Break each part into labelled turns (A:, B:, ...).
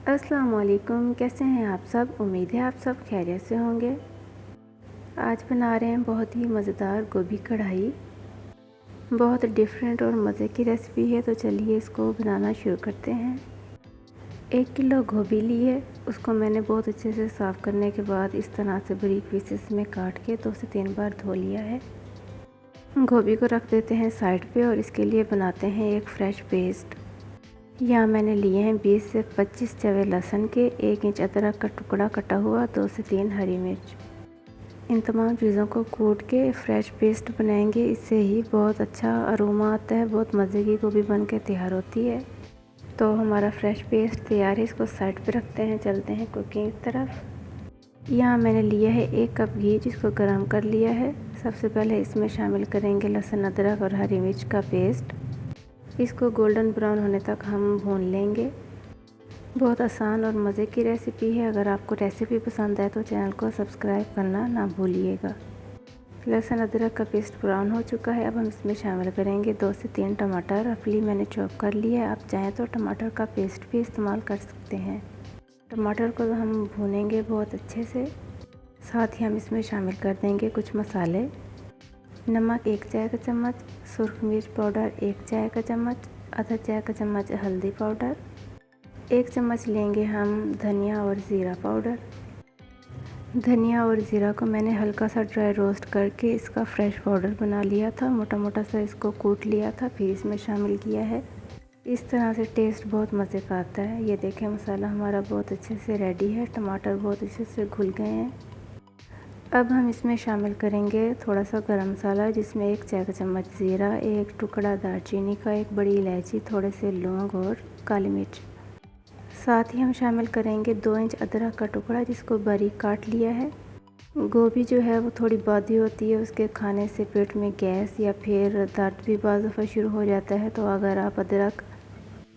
A: अस्सलाम वालेकुम। कैसे हैं आप सब? उम्मीद है आप सब खैरियत से होंगे। आज बना रहे हैं बहुत ही मज़ेदार गोभी कढ़ाई। बहुत डिफरेंट और मज़े की रेसिपी है, तो चलिए इसको बनाना शुरू करते हैं। 1 किलो गोभी ली है, उसको मैंने बहुत अच्छे से साफ़ करने के बाद इस तरह से बारीक पीसेस में काट के 2 से 3 बार धो लिया है। गोभी को रख देते हैं साइड पे और इसके लिए बनाते हैं एक फ़्रेश पेस्ट। यहाँ मैंने लिए हैं 20 से 25 चवे लहसुन के, 1 इंच अदरक का टुकड़ा कटा हुआ, 2 से 3 हरी मिर्च। इन तमाम चीज़ों को कूट के फ्रेश पेस्ट बनाएंगे। इससे ही बहुत अच्छा अरोमा आता है, बहुत मज़े की गोभी बन के तैयार होती है। तो हमारा फ्रेश पेस्ट तैयार है, इसको साइड पे रखते हैं। चलते हैं कुकिंग की तरफ। यहाँ मैंने लिया है 1 कप घी, जिसको गर्म कर लिया है। सबसे पहले इसमें शामिल करेंगे लहसुन, अदरक और हरी मिर्च का पेस्ट। इसको गोल्डन ब्राउन होने तक हम भून लेंगे। बहुत आसान और मज़े की रेसिपी है। अगर आपको रेसिपी पसंद आए तो चैनल को सब्सक्राइब करना ना भूलिएगा। लहसुन अदरक का पेस्ट ब्राउन हो चुका है। अब हम इसमें शामिल करेंगे 2 से 3 टमाटर। रफली मैंने चॉप कर लिया है। आप चाहें तो टमाटर का पेस्ट भी इस्तेमाल कर सकते हैं। टमाटर को हम भूनेंगे बहुत अच्छे से। साथ ही हम इसमें शामिल कर देंगे कुछ मसाले। नमक 1 चाय का चम्मच, सुरख मिर्च पाउडर 1 चाय का चम्मच, आधा चाय का चम्मच हल्दी पाउडर, 1 चम्मच लेंगे हम धनिया और ज़ीरा पाउडर। धनिया और ज़ीरा को मैंने हल्का सा ड्राई रोस्ट करके इसका फ्रेश पाउडर बना लिया था। मोटा मोटा सा इसको कूट लिया था, फिर इसमें शामिल किया है। इस तरह से टेस्ट बहुत मज़े का आता है। ये देखें, मसाला हमारा बहुत अच्छे से रेडी है। टमाटर बहुत अच्छे से घुल गए हैं। अब हम इसमें शामिल करेंगे थोड़ा सा गरम मसाला, जिसमें 1 चाय का चम्मच ज़ीरा, 1 टुकड़ा दालचीनी का, 1 बड़ी इलायची, थोड़े से लौंग और काली मिर्च। साथ ही हम शामिल करेंगे 2 इंच अदरक का टुकड़ा, जिसको बारीक काट लिया है। गोभी जो है वो थोड़ी बादी होती है, उसके खाने से पेट में गैस या फिर दर्द भी बाज़ दफ़ा शुरू हो जाता है। तो अगर आप अदरक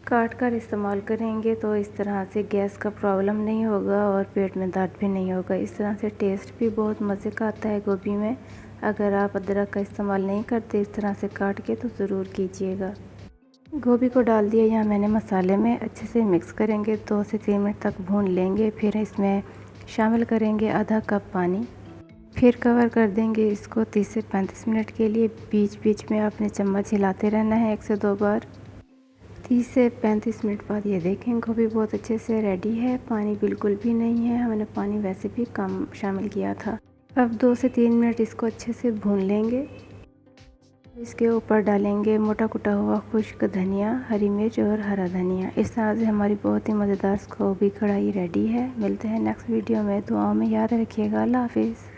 A: काट कर इस्तेमाल करेंगे तो इस तरह से गैस का प्रॉब्लम नहीं होगा और पेट में दर्द भी नहीं होगा। इस तरह से टेस्ट भी बहुत मज़े का आता है गोभी में। अगर आप अदरक का इस्तेमाल नहीं करते इस तरह से काट के, तो ज़रूर कीजिएगा। गोभी को डाल दिया यहाँ मैंने मसाले में। अच्छे से मिक्स करेंगे, 2 से 3 मिनट तक भून लेंगे। फिर इसमें शामिल करेंगे आधा कप पानी। फिर कवर कर देंगे इसको 30 से 35 मिनट के लिए। बीच बीच में आपने चम्मच हिलाते रहना है 1 से 2 बार। 30 से 35 मिनट बाद ये देखें, गोभी बहुत अच्छे से रेडी है। पानी बिल्कुल भी नहीं है, हमने पानी वैसे भी कम शामिल किया था। अब 2 से 3 मिनट इसको अच्छे से भून लेंगे। इसके ऊपर डालेंगे मोटा कुटा हुआ खुश्क धनिया, हरी मिर्च और हरा धनिया। इस तरह से हमारी बहुत ही मज़ेदार गोभी कढ़ाई रेडी है। मिलते हैं नेक्स्ट वीडियो में। दुआओं में याद रखिएगा। अल्लाह हाफिज़।